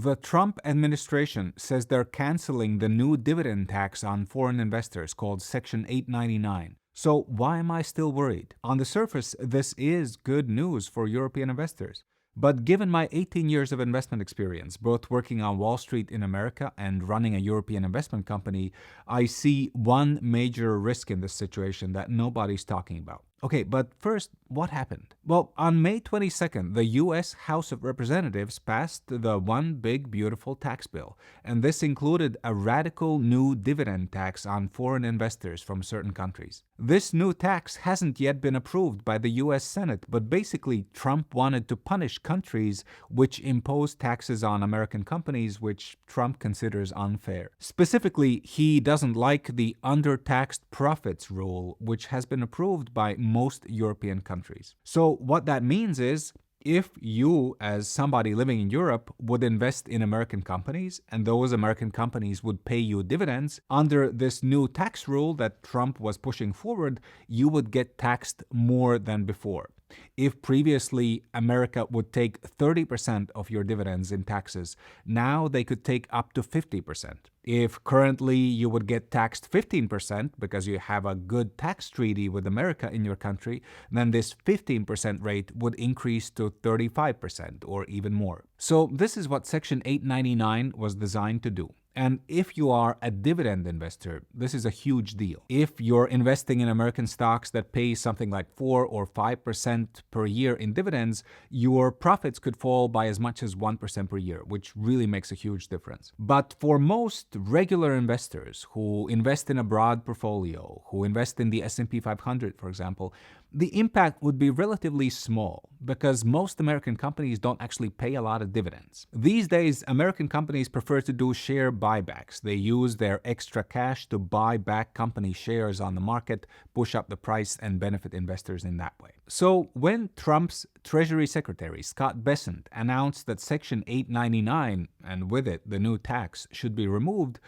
The Trump administration says they're canceling the new dividend tax on foreign investors called Section 899. So why am I still worried? On the surface, this is good news for European investors. But given my 18 years of investment experience, both working on Wall Street in America and running a European investment company, I see one major risk in this situation that nobody's talking about. Okay, but first, what happened? Well, on May 22nd, the U.S. House of Representatives passed the One Big Beautiful Tax Bill, and this included a radical new dividend tax on foreign investors from certain countries. This new tax hasn't yet been approved by the U.S. Senate, but basically, Trump wanted to punish countries which impose taxes on American companies, which Trump considers unfair. Specifically, he doesn't like the undertaxed profits rule, which has been approved by most European countries. So what that means is, if you, as somebody living in Europe, would invest in American companies and those American companies would pay you dividends, under this new tax rule that Trump was pushing forward, you would get taxed more than before. If previously America would take 30% of your dividends in taxes, now they could take up to 50%. If currently you would get taxed 15% because you have a good tax treaty with America in your country, then this 15% rate would increase to 35% or even more. So this is what Section 899 was designed to do. And if you are a dividend investor, this is a huge deal. If you're investing in American stocks that pay something like 4 or 5% per year in dividends, your profits could fall by as much as 1% per year, which really makes a huge difference. But for most regular investors who invest in a broad portfolio, who invest in the S&P 500, for example, the impact would be relatively small because most American companies don't actually pay a lot of dividends. These days, American companies prefer to do share buybacks. They use their extra cash to buy back company shares on the market, push up the price, and benefit investors in that way. So when Trump's Treasury Secretary, Scott Bessent, announced that Section 899, and with it the new tax, should be removed,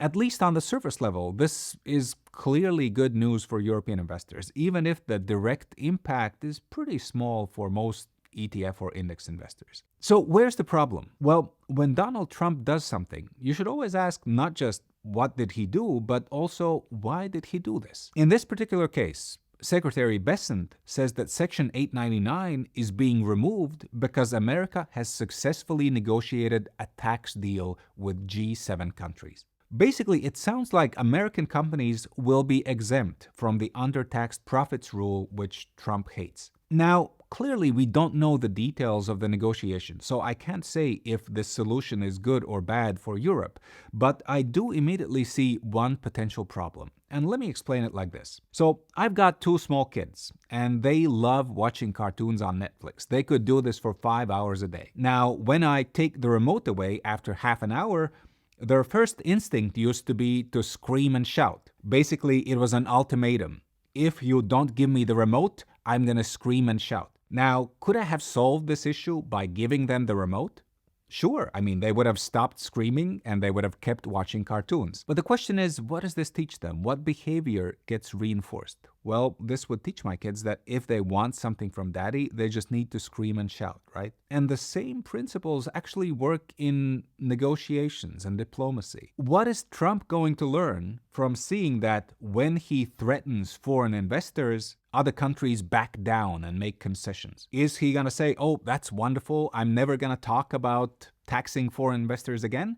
at least on the surface level, this is clearly good news for European investors, even if the direct impact is pretty small for most ETF or index investors. So where's the problem? Well, when Donald Trump does something, you should always ask not just what did he do, but also why did he do this? In this particular case, Secretary Bessent says that Section 899 is being removed because America has successfully negotiated a tax deal with G7 countries. Basically, it sounds like American companies will be exempt from the undertaxed profits rule, which Trump hates. Now, clearly, we don't know the details of the negotiation, so I can't say if this solution is good or bad for Europe, but I do immediately see one potential problem. And let me explain it like this. So, I've got 2 small kids, and they love watching cartoons on Netflix. They could do this for 5 hours a day. Now, when I take the remote away after half an hour, their first instinct used to be to scream and shout. Basically, it was an ultimatum. If you don't give me the remote, I'm going to scream and shout. Now, could I have solved this issue by giving them the remote? Sure, they would have stopped screaming and they would have kept watching cartoons. But the question is, what does this teach them? What behavior gets reinforced? Well, this would teach my kids that if they want something from daddy, they just need to scream and shout, right? And the same principles actually work in negotiations and diplomacy. What is Trump going to learn from seeing that when he threatens foreign investors, other countries back down and make concessions? Is he going to say, oh, that's wonderful, I'm never going to talk about taxing foreign investors again?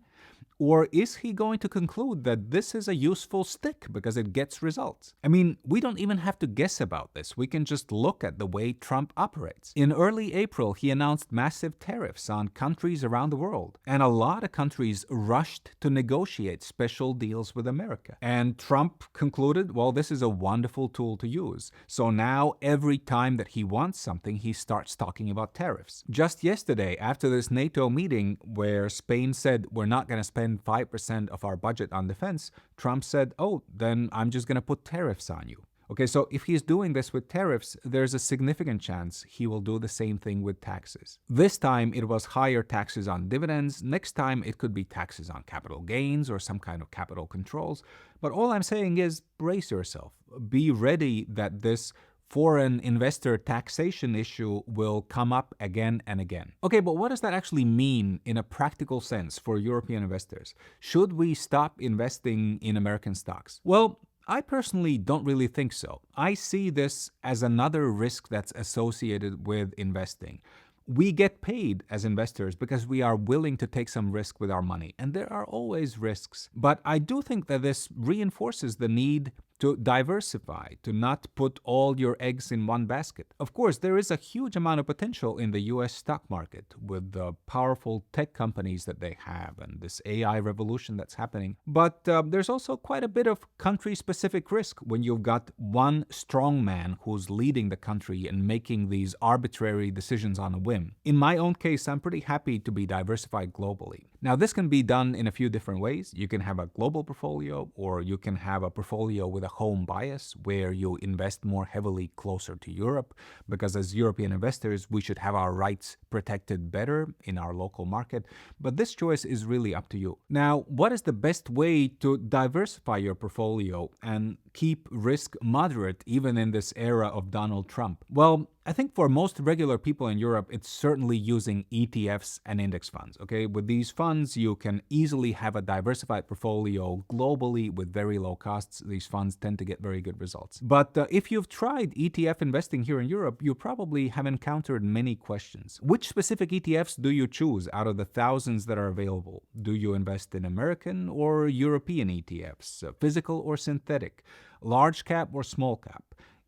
Or is he going to conclude that this is a useful stick because it gets results? We don't even have to guess about this. We can just look at the way Trump operates. In early April, he announced massive tariffs on countries around the world. And a lot of countries rushed to negotiate special deals with America. And Trump concluded, well, this is a wonderful tool to use. So now every time that he wants something, he starts talking about tariffs. Just yesterday, after this NATO meeting where Spain said we're not going to spend 5% of our budget on defense, Trump said, oh, then I'm just going to put tariffs on you. Okay, so if he's doing this with tariffs, there's a significant chance he will do the same thing with taxes. This time it was higher taxes on dividends. Next time it could be taxes on capital gains or some kind of capital controls. But all I'm saying is brace yourself. Be ready that this foreign investor taxation issue will come up again and again. Okay, but what does that actually mean in a practical sense for European investors? Should we stop investing in American stocks? Well, I personally don't really think so. I see this as another risk that's associated with investing. We get paid as investors because we are willing to take some risk with our money, and there are always risks. But I do think that this reinforces the need to diversify, to not put all your eggs in one basket. Of course, there is a huge amount of potential in the US stock market with the powerful tech companies that they have and this AI revolution that's happening. But there's also quite a bit of country-specific risk when you've got one strong man who's leading the country and making these arbitrary decisions on a whim. In my own case, I'm pretty happy to be diversified globally. Now, this can be done in a few different ways. You can have a global portfolio, or you can have a portfolio with a home bias where you invest more heavily closer to Europe, because as European investors, we should have our rights protected better in our local market. But this choice is really up to you. Now, what is the best way to diversify your portfolio and keep risk moderate even in this era of Donald Trump? Well, I think for most regular people in Europe, it's certainly using ETFs and index funds. Okay, with these funds, you can easily have a diversified portfolio globally with very low costs. These funds tend to get very good results. But if you've tried ETF investing here in Europe, you probably have encountered many questions. Which specific ETFs do you choose out of the thousands that are available? Do you invest in American or European ETFs, physical or synthetic, large cap or small cap?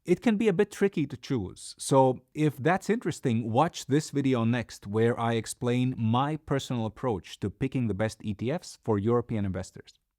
It can be a bit tricky to choose. So if that's interesting, watch this video next where I explain my personal approach to picking the best ETFs for European investors.